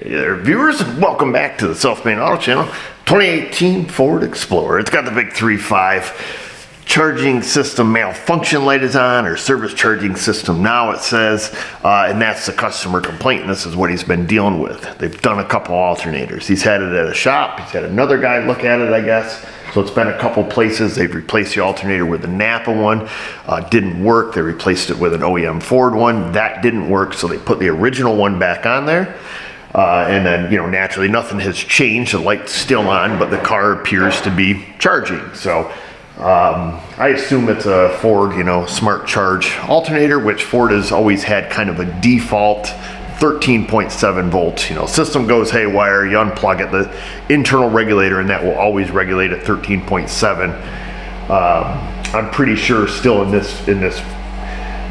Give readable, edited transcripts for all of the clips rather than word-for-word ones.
Hey there, viewers, and welcome back to the Self-Made Auto Channel. 2018 Ford Explorer. It's got the big 3.5 charging system malfunction light is on, or service charging system now it says, and that's the customer complaint, and this is what he's been dealing with. They've done a couple alternators. He's had it at a shop. He's had another guy look at it, I guess. So it's been a couple places. They've replaced the alternator with a Napa one. Didn't work. They replaced it with an OEM Ford one. That didn't work, so they put the original one back on there. And then, naturally nothing has changed. The light's still on, but the car appears to be charging. So I assume it's a Ford, smart charge alternator, which Ford has always had kind of a default 13.7 volt, system goes haywire, you unplug it, the internal regulator and that will always regulate at 13.7. I'm pretty sure still in this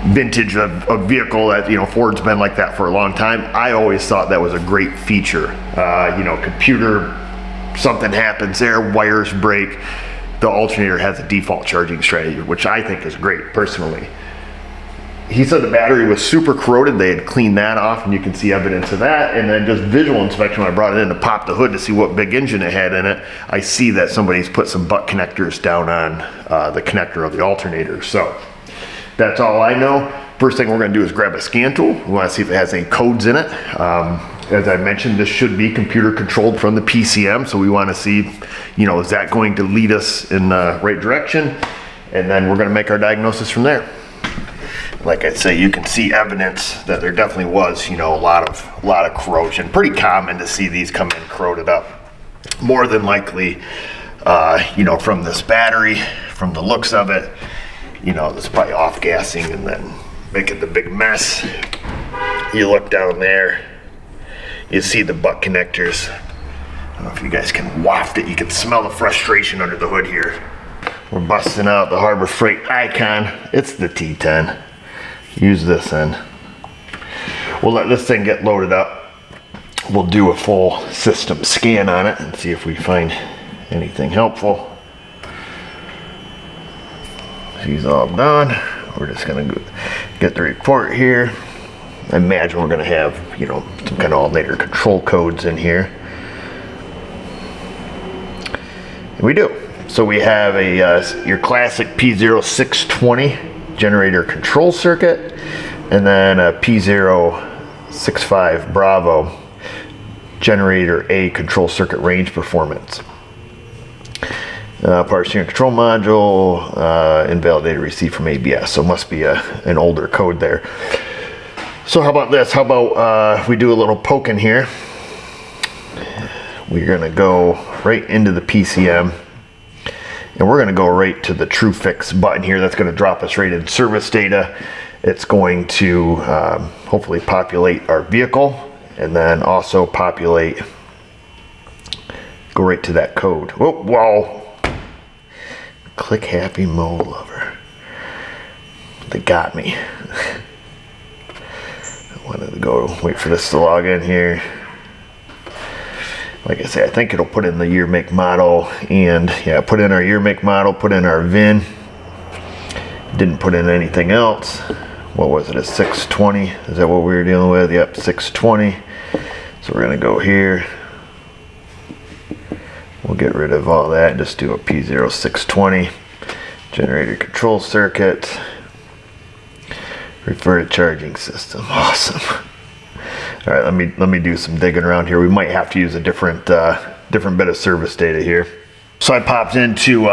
vintage of vehicle that Ford's been like that for a long time. I always thought that was a great feature. Computer, something happens there, wires break, the alternator has a default charging strategy, which I think is great personally. He said the battery was super corroded. They had cleaned that off, and you can see evidence of that. And then just visual inspection, when I brought it in to pop the hood to see what big engine it had in it, I see that somebody's put some butt connectors down on the connector of the alternator. So that's all I know. First thing we're going to do is grab a scan tool. We want to see if it has any codes in it. As I mentioned, this should be computer controlled from the PCM, so we want to see, is that going to lead us in the right direction? And then we're going to make our diagnosis from there. Like I say, you can see evidence that there definitely was, a lot of corrosion. Pretty common to see these come in corroded up. More than likely, from this battery, from the looks of it, it's probably off gassing and then making the big mess. You look down there, you see the butt connectors. I don't know if you guys can waft it. You can smell the frustration under the hood here. We're busting out the Harbor Freight icon. It's the T10. Use this end. We'll let this thing get loaded up. We'll do a full system scan on it and see if we find anything helpful. She's all done. We're just gonna get the report here. I imagine we're gonna have, some kind of alternator control codes in here. And we do. So we have your classic P0620 generator control circuit, and then a P065 Bravo generator A control circuit range performance. Power steering control module, invalidated receipt from ABS, so it must be an older code there. So how about this? How about we do a little poking here? We're gonna go right into the PCM, and we're gonna go right to the True Fix button here. That's gonna drop us right in service data. It's going to hopefully populate our vehicle, and then also go right to that code. Oh, whoa. Click happy Mo lover. They got me. I wanted to go wait for this to log in here. Like I say, I think it'll put in the year, make, model, and put in our year, make, model, put in our VIN. Didn't put in anything else. What was it, a 620? Is that what we were dealing with? Yep, 620. So we're gonna go here. We'll get rid of all that and just do a P0620 generator control circuit. Refer to charging system. Awesome. All right, let me do some digging around here. We might have to use a different bit of service data here. So I popped into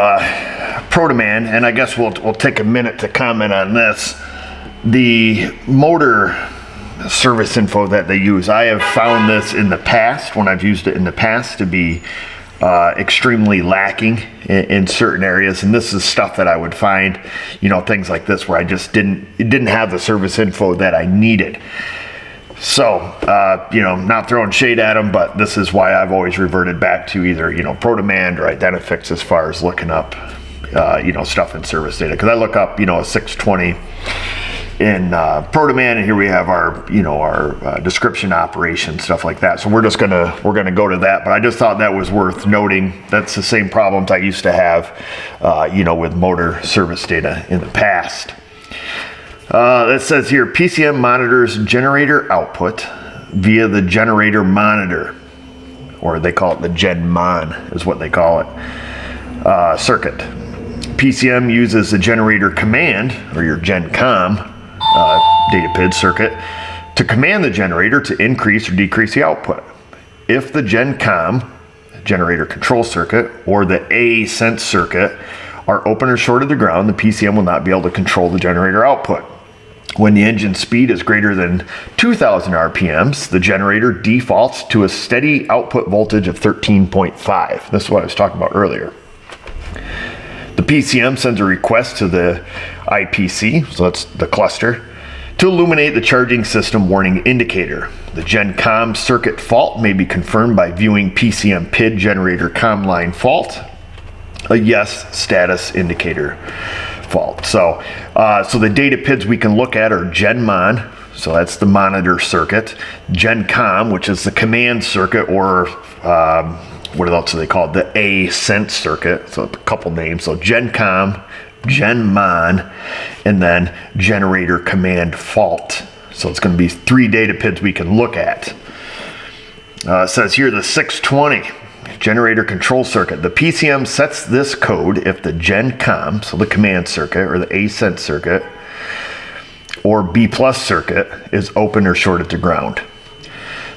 ProDemand, and I guess we'll take a minute to comment on this. The motor service info that they use, I have found this in the past, when I've used it in the past, to be extremely lacking in certain areas, and this is stuff that I would find, things like this where I just didn't have the service info that I needed. So, not throwing shade at them, but this is why I've always reverted back to either, ProDemand or Identifix as far as looking up, stuff in service data. Because I look up, a 620 in ProDemand, and here we have our, our description operation, stuff like that. So we're gonna go to that. But I just thought that was worth noting. That's the same problems I used to have, with motor service data in the past. It says here, PCM monitors generator output. via the generator monitor, or they call it the Gen Mon is what they call it, circuit. PCM uses the generator command, or your Gen Com data PID circuit, to command the generator to increase or decrease the output. If the Gen Com, generator control circuit, or the A sense circuit are open or short of the ground, the PCM will not be able to control the generator output. When the engine speed is greater than 2,000 RPMs, the generator defaults to a steady output voltage of 13.5. This is what I was talking about earlier. The PCM sends a request to the IPC, so that's the cluster, to illuminate the charging system warning indicator. The Gen Com circuit fault may be confirmed by viewing PCM PID generator com line fault, a yes status indicator fault. So the data PIDs we can look at are Gen Mon, so that's the monitor circuit, Gen Com, which is the command circuit, or what else do they call it? The A sense circuit. So a couple names. So Gen Com, Gen Mon, and then generator command fault. So it's going to be 3 data PIDs we can look at. It says here the 620 generator control circuit. The PCM sets this code if the Gen Com, so the command circuit or the A sense circuit, or B plus circuit is open or short at the ground.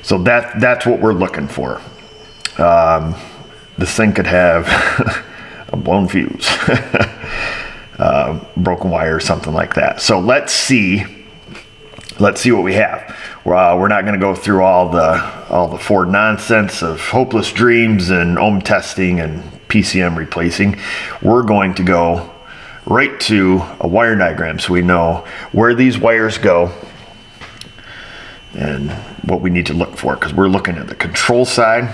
So that's what we're looking for. This thing could have a blown fuse, broken wire, or something like that. So let's see what we have. We're not going to go through all the Ford nonsense of hopeless dreams and ohm testing and PCM replacing. We're going to go right to a wire diagram so we know where these wires go and what we need to look for, because we're looking at the control side.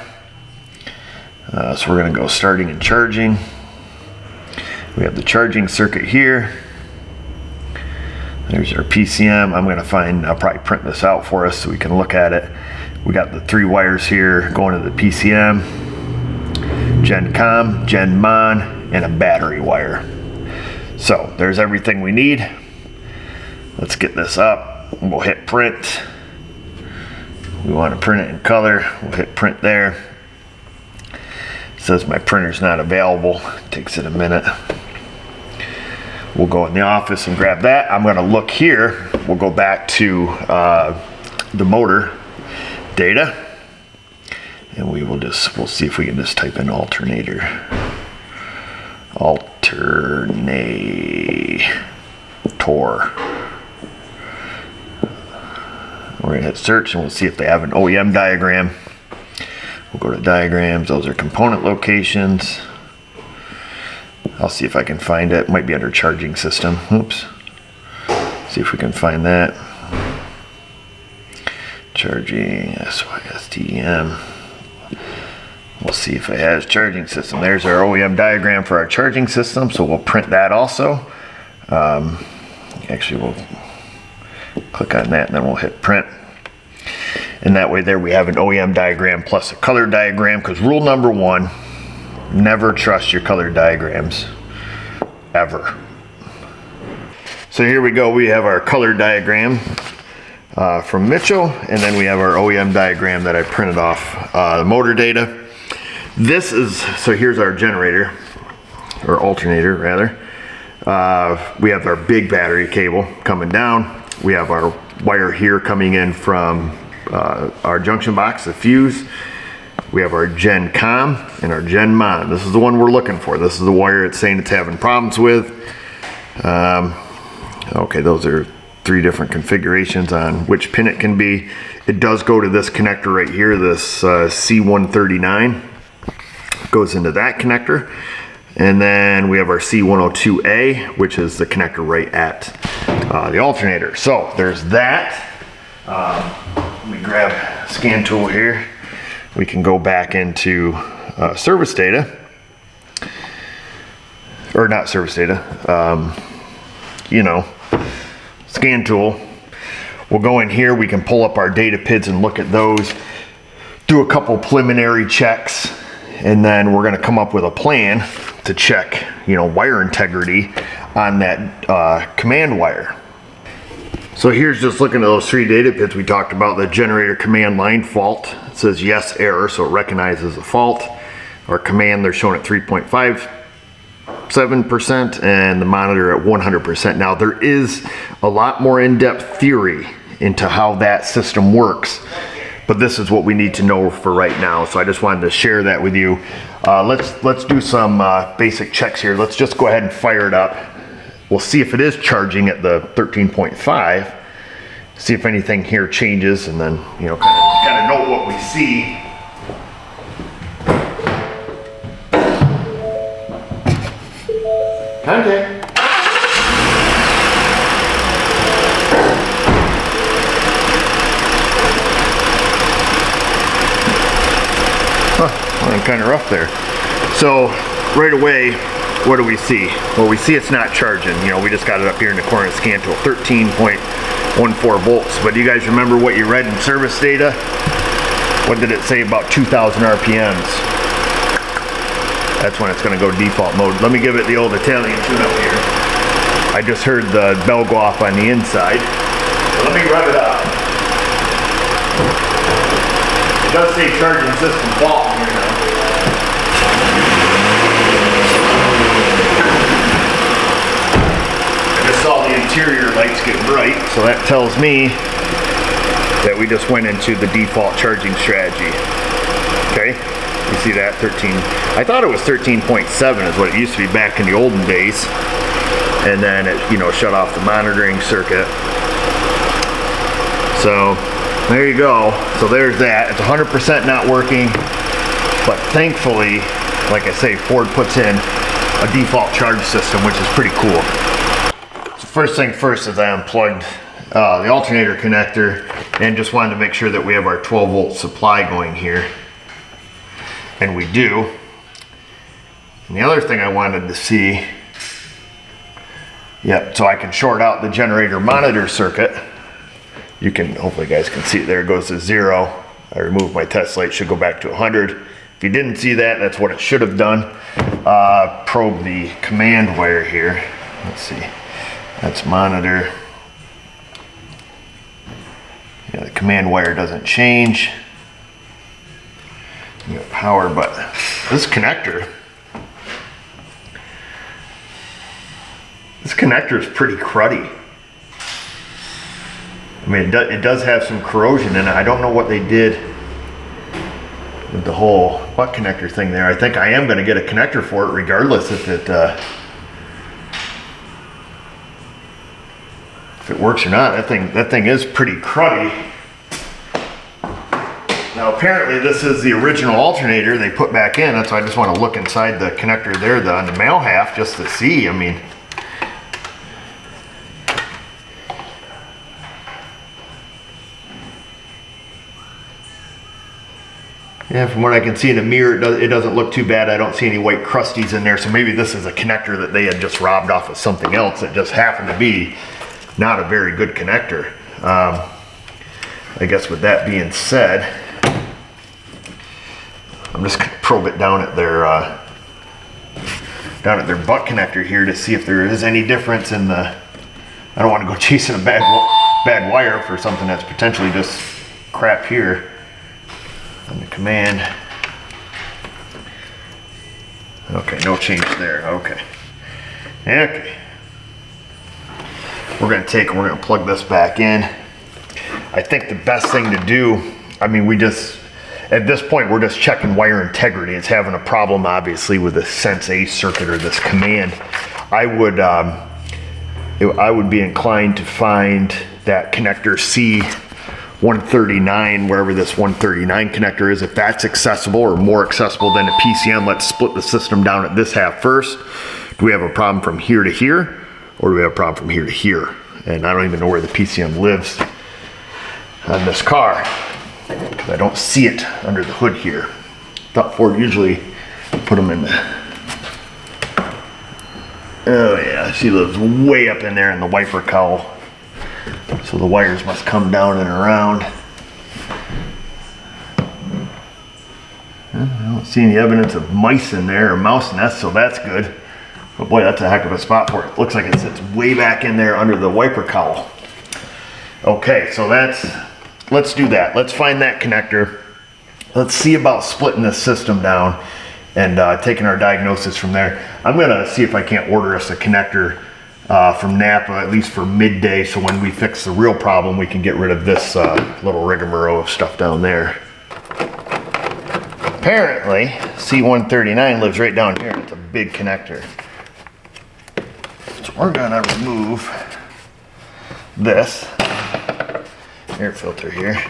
So we're going to go starting and charging. We have the charging circuit here. There's our PCM. I'll probably print this out for us so we can look at it. We got the 3 wires here going to the PCM, Gen Com, Gen Mon, and a battery wire. So there's everything we need. Let's get this up. We'll hit print. We want to print it in color. We'll hit print there. It says my printer's not available. It takes it a minute. We'll go in the office and grab that. I'm going to look here. We'll go back to the motor data, and we'll see if we can just type in alternator. Alternator. We're going to hit search, and we'll see if they have an OEM diagram. We'll go to diagrams. Those are component locations. I'll see if I can find it. Might be under charging system. Oops. See if we can find that. Charging SYSTM. We'll see if it has charging system. There's our OEM diagram for our charging system, so we'll print that also. Actually, we'll click on that and then we'll hit print. And that way there we have an OEM diagram plus a color diagram, because rule number 1, never trust your color diagrams, ever. So here we go. We have our color diagram from Mitchell, and then we have our OEM diagram that I printed off the motor data. So here's our generator, or alternator rather. We have our big battery cable coming down. We have our wire here coming in from our junction box, the fuse. We have our Gen Com and our Gen Mon. This is the one we're looking for. This is the wire it's saying it's having problems with. Okay, those are 3 different configurations on which pin it can be. It does go to this connector right here, this C139. Goes into that connector. And then we have our C102A, which is the connector right at the alternator. So there's that. Let me grab a scan tool here. We can go back into service data, or not service data, scan tool. We'll go in here, we can pull up our data PIDs and look at those, do a couple preliminary checks, and then we're going to come up with a plan to check, wire integrity on that command wire. So here's just looking at those 3 data pins we talked about. The generator command line fault. It says yes error, so it recognizes a fault. Our command, they're showing at 3.57% and the monitor at 100%. Now there is a lot more in-depth theory into how that system works, but this is what we need to know for right now. So I just wanted to share that with you. Let's do some basic checks here. Let's just go ahead and fire it up. We'll see if it is charging at the 13.5. See if anything here changes, and then kind of note what we see. Contact. Huh, kind of rough there. So right away, what do we see? Well, we see it's not charging. We just got it up here in the corner of the scan tool, 13.14 volts. But do you guys remember what you read in service data? What did it say about 2,000 RPMs? That's when it's going to go default mode. Let me give it the old Italian tune-up here. I just heard the bell go off on the inside. So let me rev it up. It does say charging system fault here now. Saw the interior lights get bright, so that tells me that we just went into the default charging strategy. Okay, you see that 13. I thought it was 13.7 is what it used to be back in the olden days, and then it shut off the monitoring circuit. So there you go. So there's that. It's 100% not working, but thankfully, like I say, Ford puts in a default charge system, which is pretty cool. First thing first is I unplugged the alternator connector and just wanted to make sure that we have our 12 volt supply going here. And we do. And the other thing I wanted to see, so I can short out the generator monitor circuit. You can, hopefully you guys can see it there, it goes to 0. I removed my test light, should go back to 100. If you didn't see that, that's what it should have done. Probe the command wire here. Let's see. That's monitor. The command wire doesn't change. You got power, but this connector is pretty cruddy. I mean, it does have some corrosion in it. I don't know what they did with the whole butt connector thing there. I think I am going to get a connector for it regardless if it works or not. That thing is pretty cruddy. Now apparently this is the original alternator they put back in. That's why I just want to look inside the connector there on the male half just to see. I mean, yeah, from what I can see in the mirror, it doesn't look too bad. I don't see any white crusties in there, so maybe this is a connector that they had just robbed off of something else that just happened to be not a very good connector. I guess with that being said, I'm just gonna probe it down at their butt connector here to see if there is any difference in the. I don't want to go chasing a bad wire for something that's potentially just crap here on the command. Okay, no change there. Okay. We're gonna plug this back in. I think the best thing to do, I mean, at this point, we're just checking wire integrity. It's having a problem, obviously, with the Sense A circuit or this command. I would be inclined to find that connector C139, wherever this 139 connector is, if that's accessible or more accessible than a PCM. Let's split the system down at this half first. Do we have a problem from here to here, or do we have a problem from here to here? And I don't even know where the PCM lives on this car, because I don't see it under the hood here. Thought Ford usually put them in the. Oh yeah, she lives way up in there in the wiper cowl. So the wires must come down and around. I don't see any evidence of mice in there or mouse nests, so that's good. But boy, that's a heck of a spot for it. Looks like it sits way back in there under the wiper cowl. Okay, so let's do that. Let's find that connector. Let's see about splitting this system down and taking our diagnosis from there. I'm gonna see if I can't order us a connector from Napa, at least for midday, so when we fix the real problem, we can get rid of this little rigmarole of stuff down there. Apparently, C139 lives right down here. It's a big connector. So we're gonna remove this air filter here.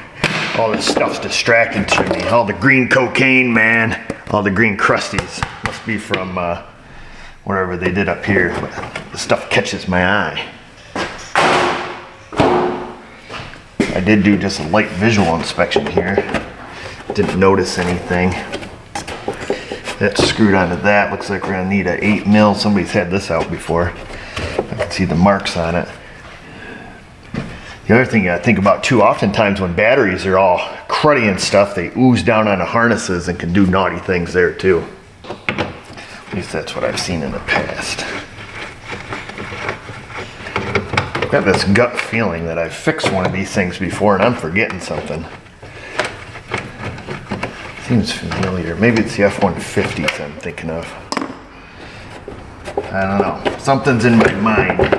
All this stuff's distracting to me. All the green cocaine, man. All the green crusties. Must be from whatever they did up here. The stuff catches my eye. I did do just a light visual inspection here. Didn't notice anything. That's screwed onto that. Looks like we're gonna need a 8 mil. Somebody's had this out before. I can see the marks on it. The other thing I think about too, oftentimes when batteries are all cruddy and stuff, they ooze down onto harnesses and can do naughty things there too. At least that's what I've seen in the past. I've got this gut feeling that I've fixed one of these things before and I'm forgetting something. Seems familiar. Maybe it's the F-150s I'm thinking of. I don't know. Something's in my mind.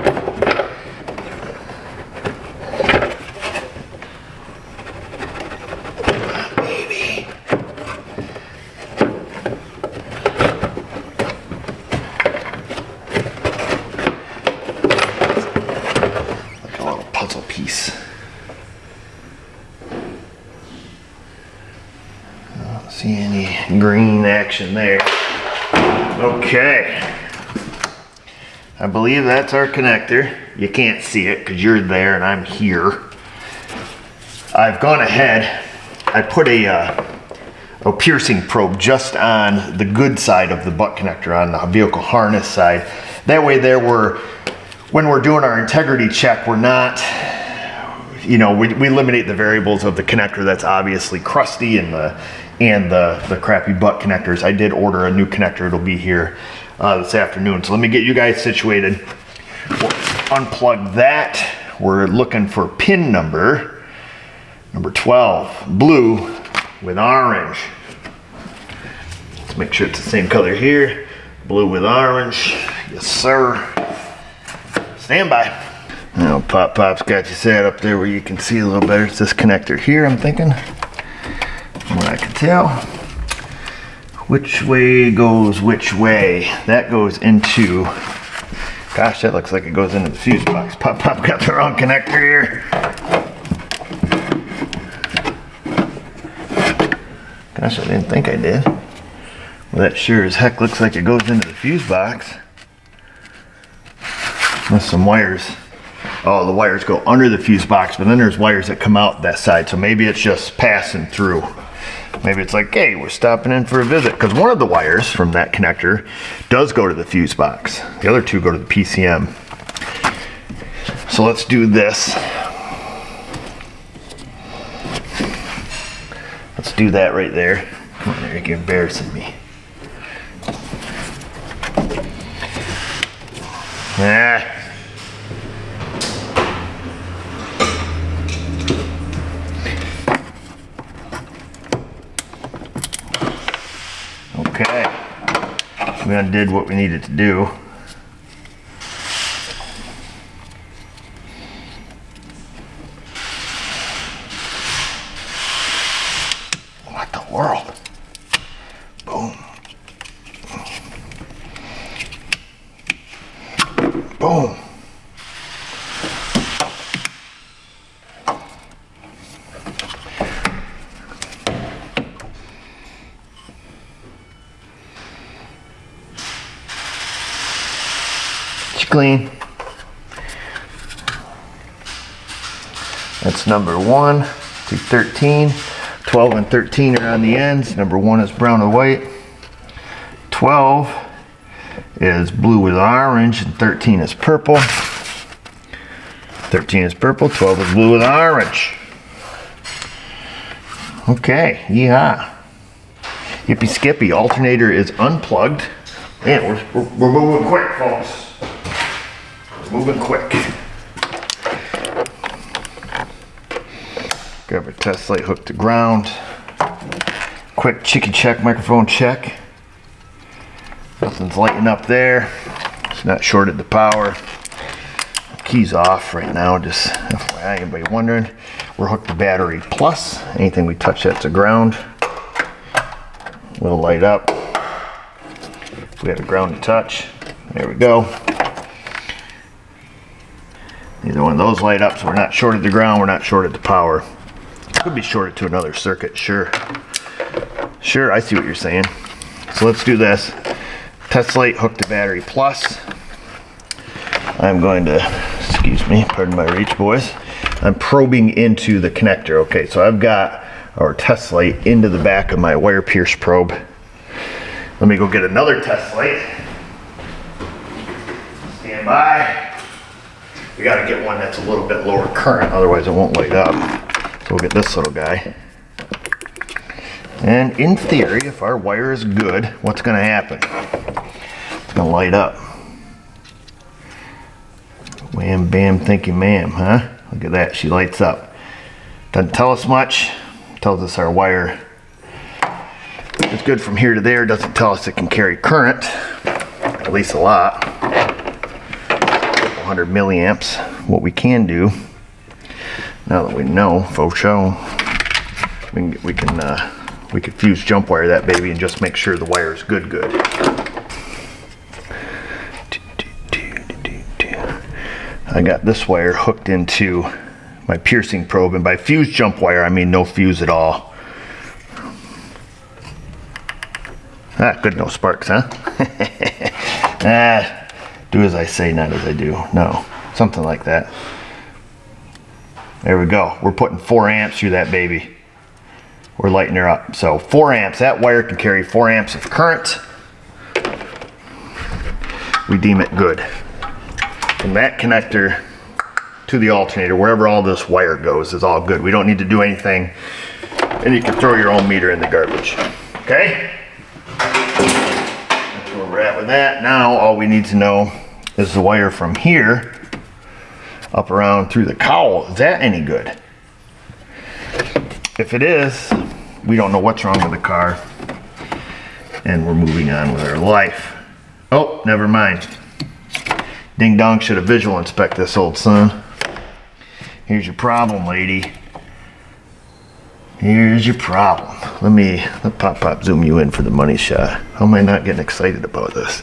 See any green action there. Okay. I believe that's our connector. You can't see it because you're there and I'm here. I've gone ahead. I put a piercing probe just on the good side of the butt connector, on the vehicle harness side. That way when we're doing our integrity check, we're not, we eliminate the variables of the connector that's obviously crusty and the crappy butt connectors. I did order a new connector. It'll be here this afternoon. So let me get you guys situated. We'll unplug that. We're looking for pin number 12, blue with orange. Let's make sure it's the same color here. Blue with orange. Yes, sir. Stand by. Now, Pop's got you set up there where you can see a little better. It's this connector here, I'm thinking. From what I can tell. Which way goes which way? That goes into, gosh, that looks like it goes into the fuse box. Pop got the wrong connector here. Gosh, I didn't think I did. Well, that sure as heck looks like it goes into the fuse box. With some wires. Oh, the wires go under the fuse box, but then there's wires that come out that side. So maybe it's just passing through. Maybe it's like, hey, we're stopping in for a visit. Because one of the wires from that connector does go to the fuse box. The other two go to the PCM. So let's do this. Let's do that right there. Come on, Eric, you're embarrassing me. Ah. Okay, we undid what we needed to do. What the world? Boom. Boom. Clean. That's number 1 through 13. 12 and 13 are on the ends. Number 1 is brown and white. 12 is blue with orange, and 13 is purple. 13 is purple, 12 is blue with orange. Okay, yeehaw. Yippee skippy, alternator is unplugged. Man, we're moving quick, folks. Moving quick. Grab our test light, hook to ground. Quick chickie check, microphone check. Nothing's lighting up there. It's not shorted the power. Key's off right now, just FYI, anybody wondering. We're hooked to battery plus. Anything we touch that's a ground will light up. We have a ground to touch. There we go. Neither one of those light up, so we're not shorted the ground, we're not shorted the power. Could be shorted to another circuit, sure. Sure, I see what you're saying. So let's do this. Test light hooked to battery plus. I'm going to, excuse me, pardon my reach, boys. I'm probing into the connector. Okay, so I've got our test light into the back of my wire pierce probe. Let me go get another test light. Stand by. We got to get one that's a little bit lower current, otherwise it won't light up. So we'll get this little guy. And in theory, if our wire is good, what's going to happen? It's going to light up. Wham, bam, thank you, ma'am, huh? Look at that, she lights up. Doesn't tell us much. Tells us our wire is good from here to there. Doesn't tell us it can carry current, at least a lot. 100 milliamps. What we can do, now that we know, faux show, we could fuse jump wire that baby and just make sure the wire is good. I got this wire hooked into my piercing probe, and by fuse jump wire I mean no fuse at all. Ah, good, no sparks, huh? Do as I say, not as I do. No, something like that. There we go. We're putting 4 amps through that baby. We're lighting her up. So 4 amps, that wire can carry 4 amps of current. We deem it good. From that connector to the alternator, wherever all this wire goes is all good. We don't need to do anything, and you can throw your own meter in the garbage. Okay? That's where we're at with that. Now all we need to know is the wire from here up around through the cowl. Is that any good? If it is, we don't know what's wrong with the car, and we're moving on with our life. Oh, never mind. Ding dong, should have visual inspect this old son. Here's your problem, lady. Here's your problem. Let Pop zoom you in for the money shot. How am I not getting excited about this?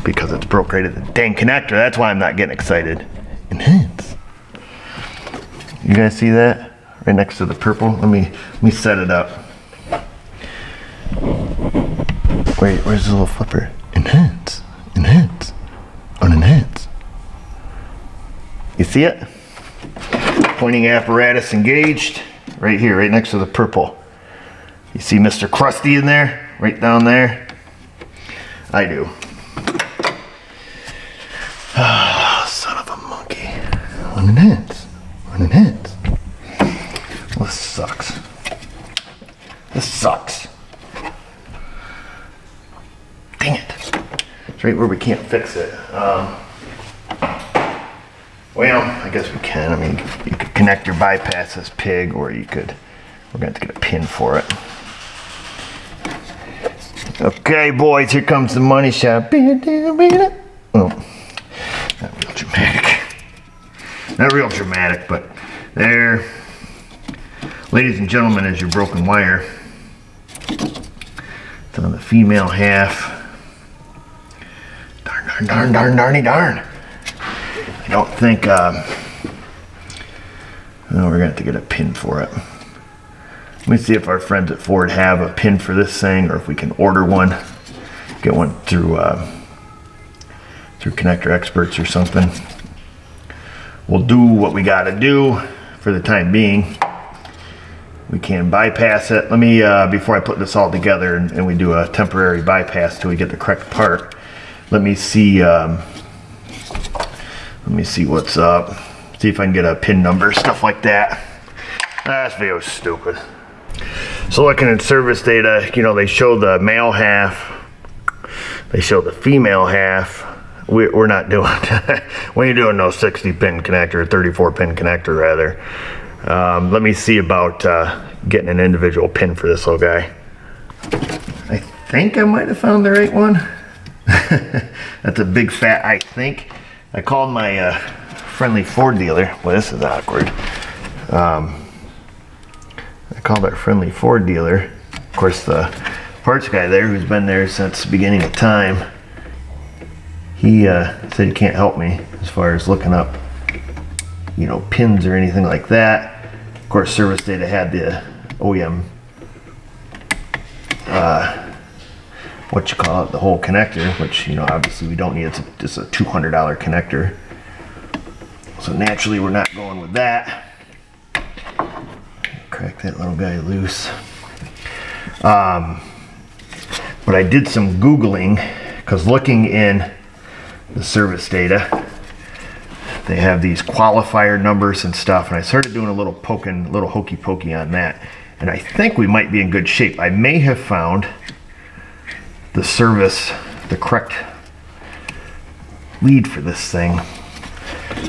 Because it's broke right at the dang connector. That's why I'm not getting excited. Enhance. You guys see that? Right next to the purple. Let me set it up. Wait, where's the little flipper? Enhance. Enhance. Unenhance. You see it? Pointing apparatus engaged. Right here, right next to the purple. You see Mr. Krusty in there? Right down there? I do. Ah, son of a monkey. Unenhance. Unenhance. Well, this sucks. This sucks. Dang it. It's right where we can't fix it. Well, I guess we can. I mean, you could connect your bypass as pig, or you could, we're going to have to get a pin for it. Okay, boys, here comes the money shot. Oh, not real dramatic. Not real dramatic, but there. Ladies and gentlemen, is your broken wire. It's on the female half. Darn. I don't think, we're going to have to get a pin for it. Let me see if our friends at Ford have a pin for this thing, or if we can order one. Get one through Connector Experts or something. We'll do what we got to do for the time being. We can bypass it. Let me, before I put this all together and we do a temporary bypass till we get the correct part, let me see what's up. See if I can get a pin number, stuff like that. This video's stupid. So looking at service data, you know, they show the male half, they show the female half. We're not doing, we ain't doing no 60 pin connector, 34 pin connector rather. Let me see about getting an individual pin for this little guy. I think I might have found the right one. That's a big fat I think. I called my friendly Ford dealer. Well, this is awkward. I called our friendly Ford dealer. Of course, the parts guy there, who's been there since the beginning of time, he said he can't help me as far as looking up, you know, pins or anything like that. Of course, service data had the OEM, what you call it, the whole connector, which, you know, obviously we don't need. It's just a $200 connector. So naturally we're not going with that. Crack that little guy loose. But I did some Googling, because looking in the service data, they have these qualifier numbers and stuff, and I started doing a little poking, little hokey pokey on that, and I think we might be in good shape. I may have found the service, the correct lead for this thing.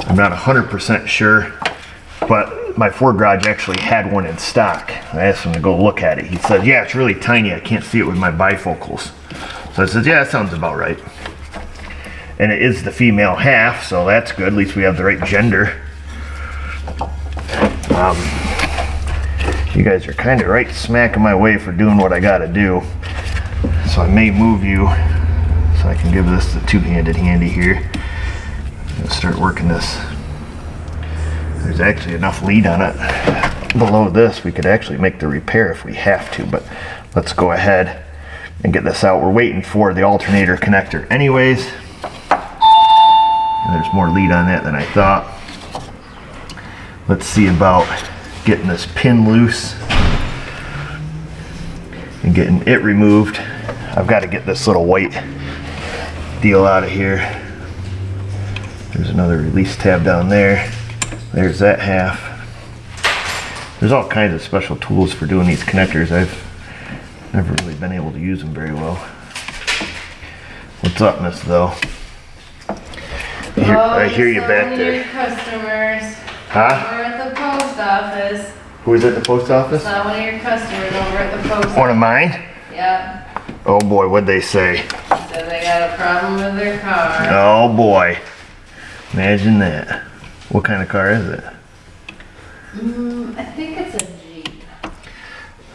I'm not 100% sure, but my Ford garage actually had one in stock. I asked him to go look at it. He said, yeah, it's really tiny. I can't see it with my bifocals. So I said, yeah, that sounds about right. And it is the female half, so that's good. At least we have the right gender. You guys are kind of right smack in my way for doing what I got to do. So I may move you so I can give this the two-handed handy here. And start working this. There's actually enough lead on it. Below this, we could actually make the repair if we have to, but let's go ahead and get this out. We're waiting for the alternator connector anyways. And there's more lead on that than I thought. Let's see about getting this pin loose and getting it removed. I've got to get this little white deal out of here. There's another release tab down there. There's that half. There's all kinds of special tools for doing these connectors. I've never really been able to use them very well. What's up, Miss Though? I hear you back there. Your customers. Huh? Over at the post office. Who's at the post office? Saw one of your customers over at the post office. One of mine? Yep. Oh boy, what'd they say? Said they got a problem with their car. Oh boy. Imagine that. What kind of car is it? I think it's a Jeep.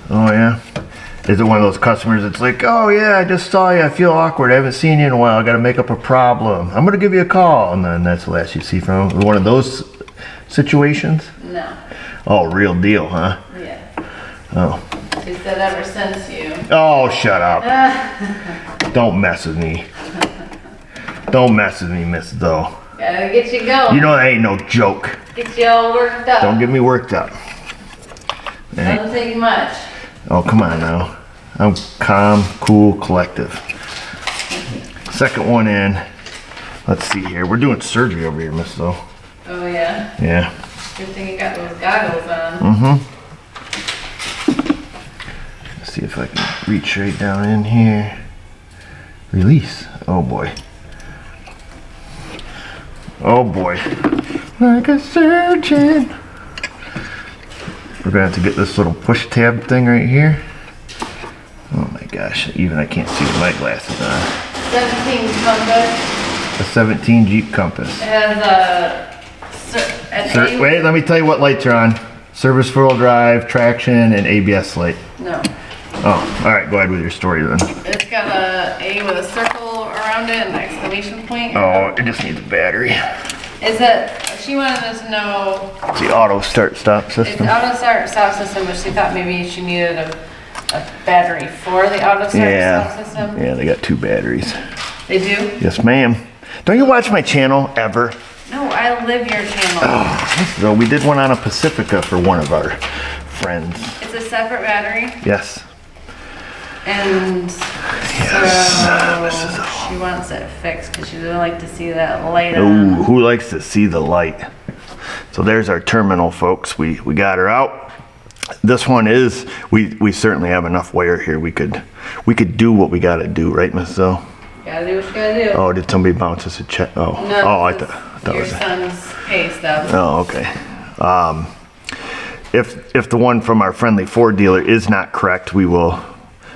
Oh yeah? Is it one of those customers that's like, oh yeah, I just saw you, I feel awkward, I haven't seen you in a while, I gotta make up a problem. I'm gonna give you a call. And then that's the last you see from them. One of those situations? No. Oh, real deal, huh? Yeah. Oh. She said ever since you. Oh, shut up. Don't mess with me. Don't mess with me, Miss Though. Gotta get you going. You know that ain't no joke. Get you all worked up. Don't get me worked up. Doesn't take much. Oh, come on now. I'm calm, cool, collective. Second one in. Let's see here. We're doing surgery over here, Miss Though. Oh yeah? Yeah. Good thing you got those goggles on. Mm-hmm. Let's see if I can reach right down in here. Release. Oh boy. Oh boy. Like a surgeon. We're gonna have to get this little push tab thing right here. Oh my gosh, even I can't see with my glasses on. 17 Compass. A 17 Jeep Compass. It has Wait, let me tell you what lights are on. Service four-wheel drive, traction, and ABS light. No. Oh, all right, go ahead with your story then. It's got a A with a circle around it and an exclamation point. Oh, it just needs a battery. Is it, she wanted us to know. It's the auto start stop It's system. the auto stop system, but she thought maybe she needed a battery for the auto stop system. Yeah, they got two batteries. They do? Yes, ma'am. Don't you watch my channel ever? No, I live your channel. Oh, so we did one on a Pacifica for one of our friends. It's a separate battery. Yes. And Yes, so Mrs. O. she wants it fixed because she would like to see that light Ooh, on. who likes to see the light? So there's our terminal, folks. We got her out. This one is, we certainly have enough wire here. We could do what we got to do, right, Mrs. O? Gotta do what you gotta do. Oh, did somebody bounce us a check? Oh, No, oh, I this thought is it your was. son's pay stub. Oh, okay. if the one from our friendly Ford dealer is not correct, we will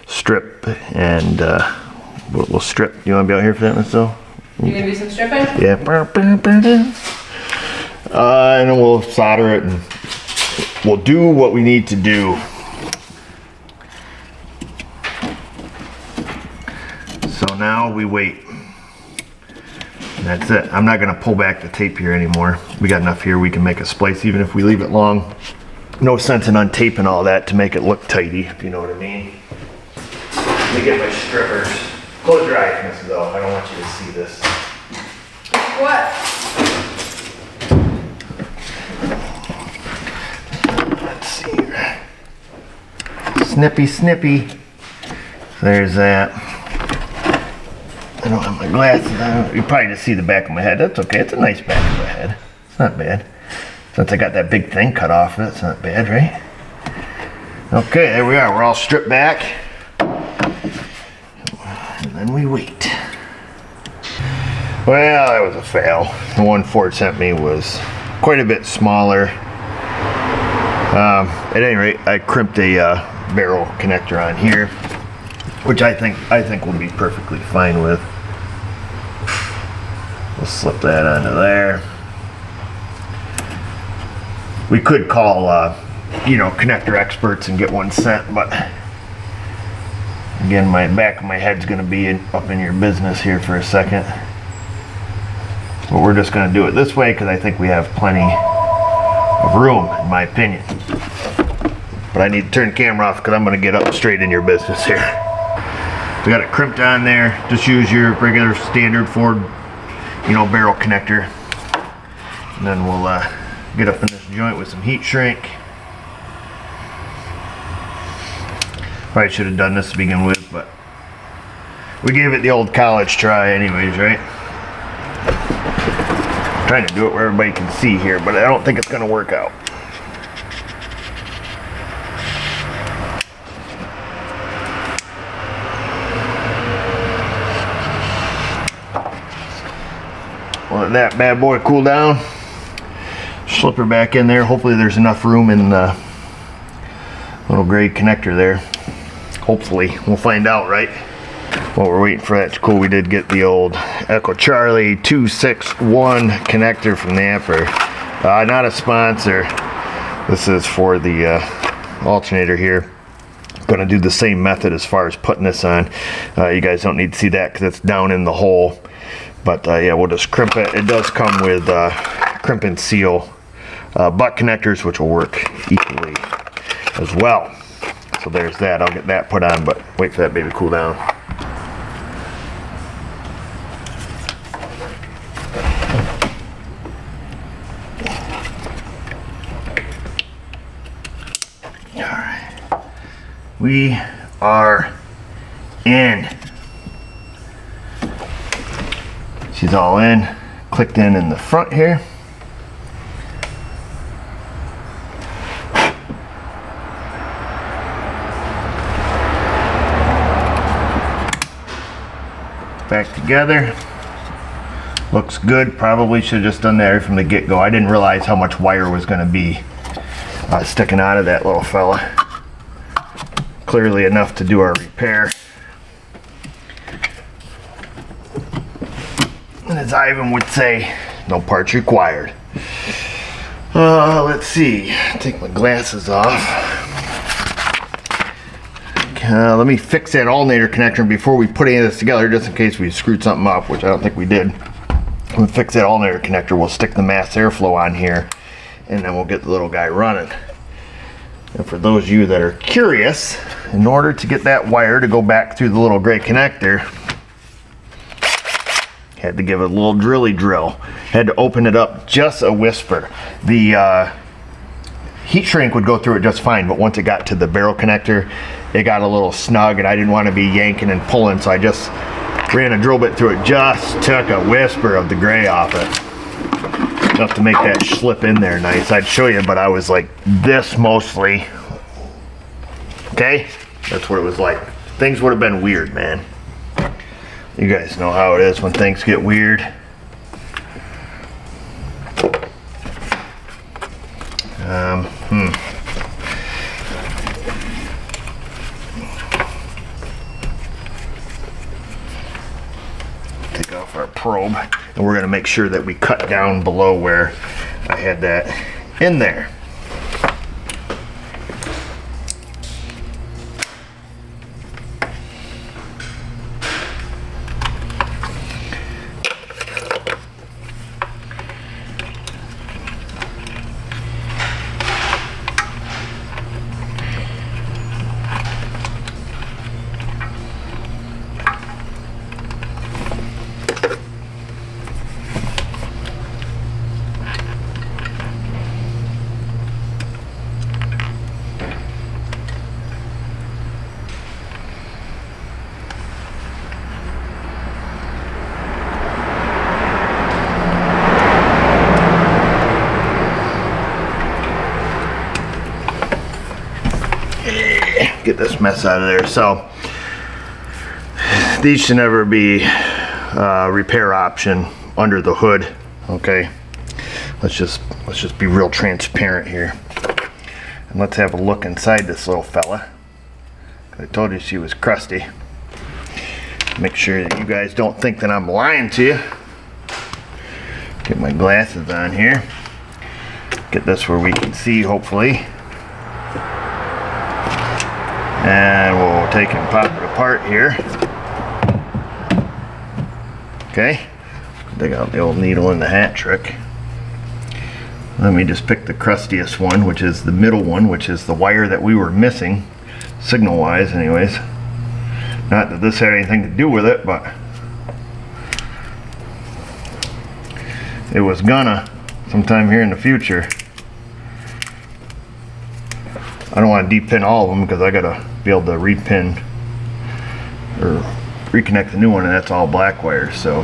strip and we'll strip. You want to be out here for that, Miss O? You gonna do some stripping? Yeah. And then we'll solder it and we'll do what we need to do. So now we wait. And that's it. I'm not gonna pull back the tape here anymore. We got enough here, we can make a splice even if we leave it long. No sense in untaping all that to make it look tidy, if you know what I mean. Let me get my strippers. Close your eyes, Mrs. O. I don't want you to see this. What? Let's see here. Snippy, snippy. There's that. I don't have my glasses on. You probably just see the back of my head. That's okay. It's a nice back of the head. It's not bad. Since I got that big thing cut off, that's not bad, right? Okay, there we are. We're all stripped back. And then we wait. Well, that was a fail. The one Ford sent me was quite a bit smaller. At any rate, I crimped a barrel connector on here, which I think will be perfectly fine with. We'll slip that onto there. We could call, you know, connector experts and get one sent, but again, my back of my head's going to be up in your business here for a second. But we're just going to do it this way because I think we have plenty of room, in my opinion. But I need to turn the camera off because I'm going to get up straight in your business here. We got it crimped on there. Just use your regular standard Ford, you know, barrel connector. And then we'll get up in this joint with some heat shrink. Probably should have done this to begin with, but we gave it the old college try anyways, right? I'm trying to do it where everybody can see here, but I don't think it's going to work out. Let that bad boy cool down. Slip her back in there. Hopefully there's enough room in the little gray connector there. Hopefully. We'll find out, right? While we're waiting for that to cool, we did get the old Echo Charlie 261 connector from Namper. Not a sponsor. This is for the alternator here. Gonna do the same method as far as putting this on. You guys don't need to see that because it's down in the hole. But yeah, we'll just crimp it. It does come with crimp and seal butt connectors, which will work equally as well. So there's that. I'll get that put on, but wait for that baby to cool down. All right, we are in. She's all in, clicked in the front here. Back together. Looks good. Probably should have just done that from the get-go. I didn't realize how much wire was going to be sticking out of that little fella. Clearly enough to do our repair. And as Ivan would say, no parts required. Let's see. Take my glasses off. Let me fix that alternator connector before we put any of this together, just in case we screwed something up, which I don't think we did. When we fix that alternator connector, we'll stick the mass airflow on here, and then we'll get the little guy running. And for those of you that are curious, in order to get that wire to go back through the little gray connector, had to give it a little drilly drill. Had to open it up just a whisper. The heat shrink would go through it just fine, but once it got to the barrel connector, it got a little snug and I didn't want to be yanking and pulling, so I just ran a drill bit through it. Just took a whisper of the gray off it. Enough to make that slip in there nice. I'd show you, but I was like this mostly. Okay? That's what it was like. Things would have been weird, man. You guys know how it is when things get weird. off our probe, and we're going to make sure that we cut down below where I had that in there. Get this mess out of there. So these should never be repair option under the hood. Okay, let's just be real transparent here, and let's have a look inside this little fella. I told you she was crusty. Make sure that you guys don't think that I'm lying to you. Get my glasses on here. Get this where we can see, hopefully. And we'll take and pop it apart here. Okay, dig out the old needle in the hat trick. Let me just pick the crustiest one, which is the middle one, which is the wire that we were missing, signal wise anyways. Not that this had anything to do with it, but it was gonna sometime here in the future. I don't want to depin all of them because I gotta be able to repin or reconnect the new one, and that's all black wire. So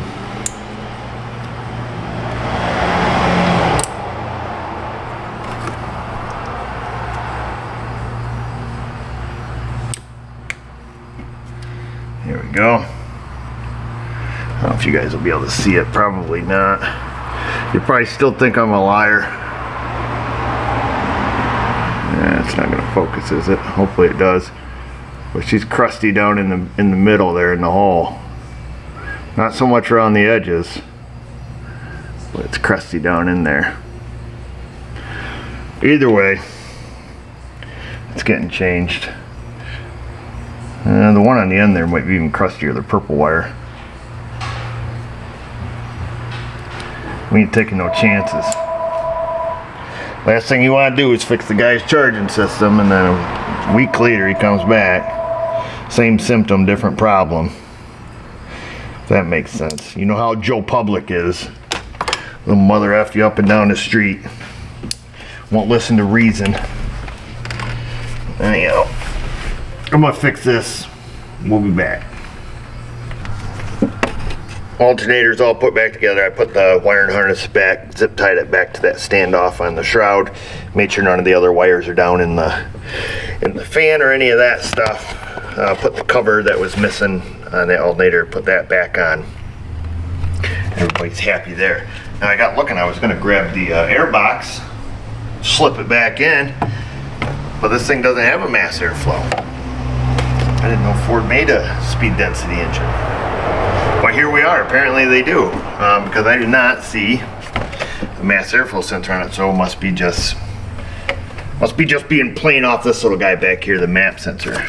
here we go. I don't know if you guys will be able to see it, probably not. You probably still think I'm a liar. It's not going to focus, is it? Hopefully it does. But she's crusty down in the middle there in the hole. Not so much around the edges, but it's crusty down in there. Either way, it's getting changed. The one on the end there might be even crustier, the purple wire. We ain't taking no chances. Last thing you want to do is fix the guy's charging system, and then a week later he comes back. Same symptom, different problem. If that makes sense. You know how Joe Public is. Little mother F you up and down the street. Won't listen to reason. Anyhow, I'm going to fix this. We'll be back. Alternators all put back together. I put the wiring harness back, zip tied it back to that standoff on the shroud. Made sure none of the other wires are down in the fan or any of that stuff. Put the cover that was missing on the alternator, put that back on. Everybody's happy there. Now I got looking, I was going to grab the air box, slip it back in, but this thing doesn't have a mass airflow. I didn't know Ford made a speed density engine. But here we are. Apparently they do, because I do not see a mass airflow sensor on it, so it must be just being plain off this little guy back here, the map sensor.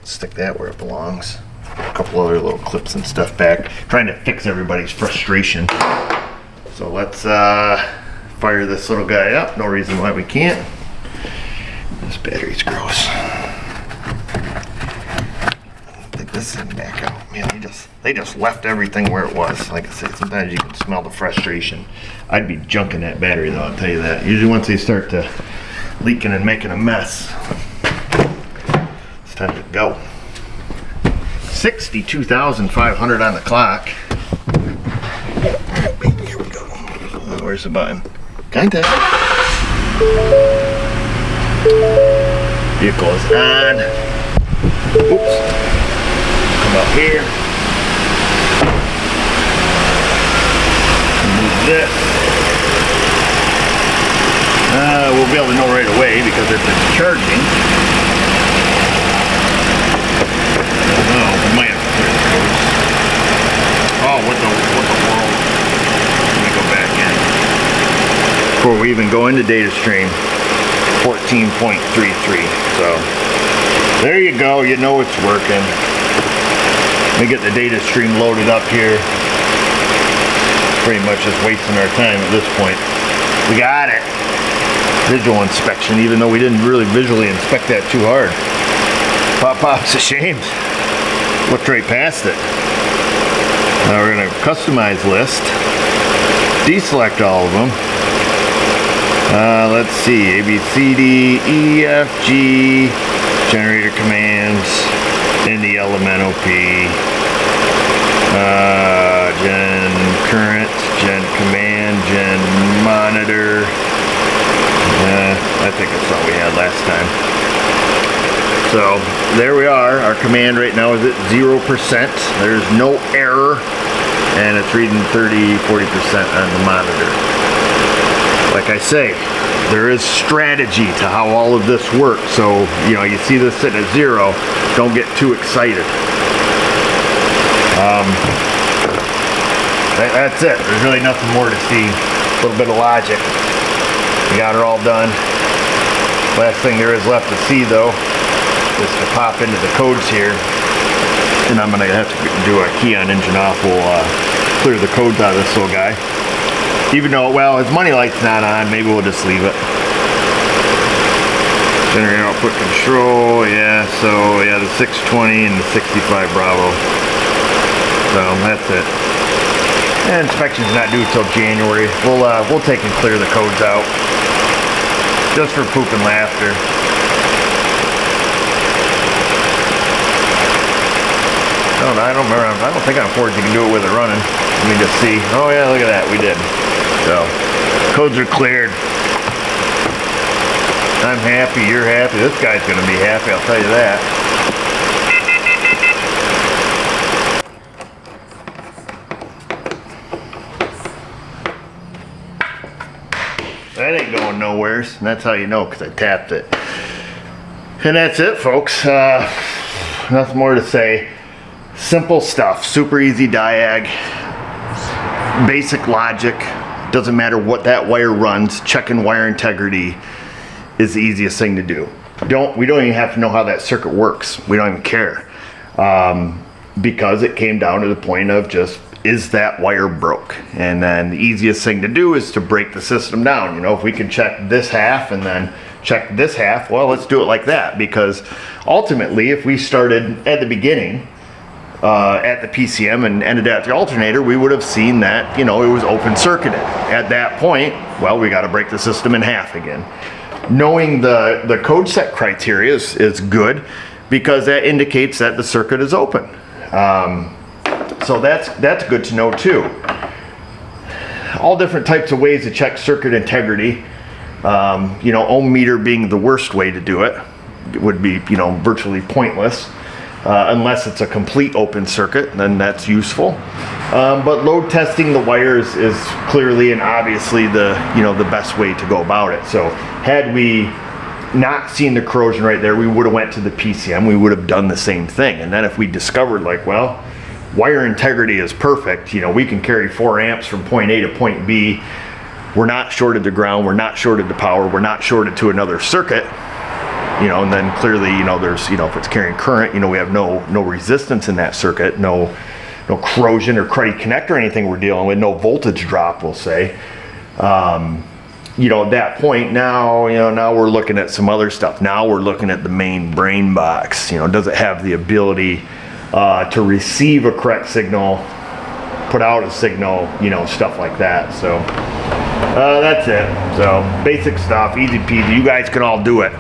Stick that where it belongs. A couple other little clips and stuff back, trying to fix everybody's frustration. So let's fire this little guy up. No reason why we can't. This battery's gross. This thing back out. Man, they just left everything where it was. Like I say, sometimes you can smell the frustration. I'd be junking that battery though, I'll tell you that. Usually once they start to leaking and making a mess, it's time to go. 62,500 on the clock. Here we go. Where's the button? Contact. Vehicle is on. Oops. Up here, move this. We'll be able to know right away because if it's charging, I don't know, we might have to clear the codes. before we even go into data stream. 14.33. So there you go. You know it's working. Let me get the data stream loaded up here. Pretty much just wasting our time at this point. We got it. Visual inspection, even though we didn't really visually inspect that too hard. Pop-pop's a shame. Looked right past it. Now we're gonna customize list. Deselect all of them. Let's see, A, B, C, D, E, F, G, generator commands, in the element OP, gen current, gen command, gen monitor. I think that's all we had last time. So there we are. Our command right now is at 0%. There's no error, and it's reading 30, 40% on the monitor. Like I say, there is strategy to how all of this works. So, you know, you see this sitting at 0, don't get too excited. That's it. There's really nothing more to see. A little bit of logic. We got her all done. Last thing there is left to see though is to pop into the codes here. And I'm gonna have to do a key on engine off. We'll clear the codes out of this little guy. Even though, well, his money light's not on, maybe we'll just leave it. Generator output control, yeah, so yeah, the 620 and the 65 Bravo. So that's it. And inspection's not due till January. We'll take and clear the codes out. Just for poop and laughter. I don't remember. I don't think on Ford you can do it with it running. Let me just see. Oh yeah, look at that. We did. So, codes are cleared. I'm happy. You're happy. This guy's going to be happy. I'll tell you that. That ain't going nowheres, and that's how you know, because I tapped it. And that's it, folks. Nothing more to say. Simple stuff, super easy diag, basic logic. Doesn't matter what that wire runs. Checking wire integrity is the easiest thing to do. We don't even have to know how that circuit works. We don't even care, because it came down to the point of just, is that wire broke? And then the easiest thing to do is to break the system down. You know, if we can check this half and then check this half, well, let's do it like that. Because ultimately, if we started at the beginning, at the PCM and ended at the alternator, we would have seen that, you know, it was open circuited. At that point, well, we got to break the system in half again. Knowing the code set criteria is good, because that indicates that the circuit is open. So that's good to know too. All different types of ways to check circuit integrity. You know, ohm meter being the worst way to do it. It would be, you know, virtually pointless. Unless it's a complete open circuit, then that's useful. But load testing the wires is clearly and obviously the best way to go about it. So had we not seen the corrosion right there, we would have went to the PCM. We would have done the same thing. And then if we discovered, like, well, wire integrity is perfect. You know, we can carry 4 amps from point A to point B. We're not shorted to ground. We're not shorted to power. We're not shorted to another circuit. You know, and then clearly, you know, there's, you know, if it's carrying current, you know, we have no resistance in that circuit, no corrosion or cruddy connector or anything we're dealing with, no voltage drop, we'll say. You know, at that point now, you know, now we're looking at some other stuff. Now we're looking at the main brain box. You know, does it have the ability to receive a correct signal, put out a signal, you know, stuff like that. So that's it. So basic stuff, easy peasy. You guys can all do it.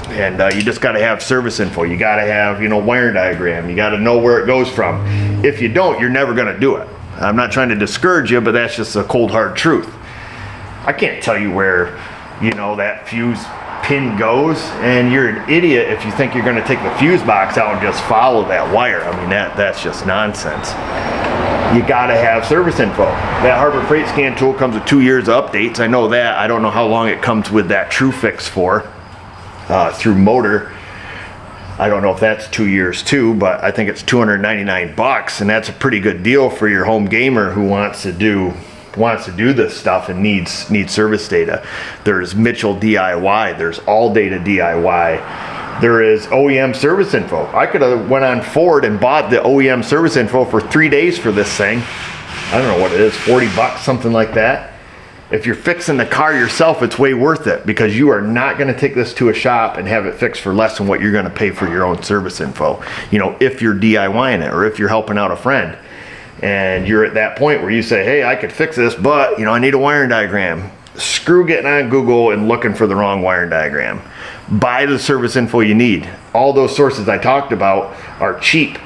And you just got to have service info. You got to have, you know, wire diagram. You got to know where it goes from. If you don't, you're never going to do it. I'm not trying to discourage you, but that's just a cold hard truth. I can't tell you where, you know, that fuse pin goes, and you're an idiot if you think you're going to take the fuse box out and just follow that wire. I mean, that's just nonsense. You got to have service info. That Harbor Freight Scan tool comes with 2 years of updates. I know that. I don't know how long it comes with that True Fix for. Through Motor. I don't know if that's 2 years too, but I think it's $299, and that's a pretty good deal for your home gamer who wants to do, wants to do this stuff and needs service data. There's Mitchell DIY. There's All Data DIY. There is OEM service info. I could have went on Ford and bought the OEM service info for 3 days for this thing. I don't know what it is, 40 bucks, something like that. If you're fixing the car yourself, it's way worth it, because you are not going to take this to a shop and have it fixed for less than what you're going to pay for your own service info. You know, if you're DIYing it or if you're helping out a friend and you're at that point where you say, hey, I could fix this, but you know, I need a wiring diagram. Screw getting on Google and looking for the wrong wiring diagram. Buy the service info you need. All those sources I talked about are cheap.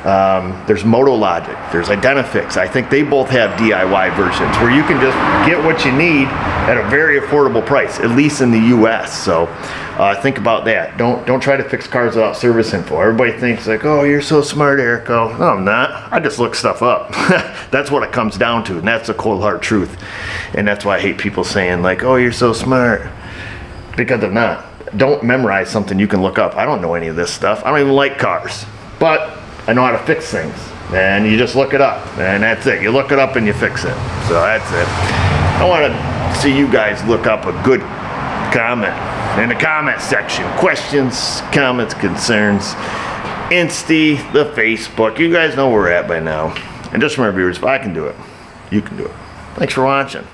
There's MotoLogic, there's Identifix. I think they both have DIY versions where you can just get what you need at a very affordable price, at least in the US. So think about that. Don't try to fix cars without service info. Everybody thinks like, oh, you're so smart, Erico. No, I'm not. I just look stuff up. That's what it comes down to, and that's the cold hard truth. And that's why I hate people saying like, oh, you're so smart, because they're not. Don't memorize something you can look up. I don't know any of this stuff. I don't even like cars, but I know how to fix things, and you just look it up, and that's it. You look it up and you fix it. So that's it. I want to see you guys look up a good comment in the comment section. Questions, comments, concerns, Insta, the Facebook. You guys know where we're at by now. And just remember, viewers, if I can do it, you can do it. Thanks for watching.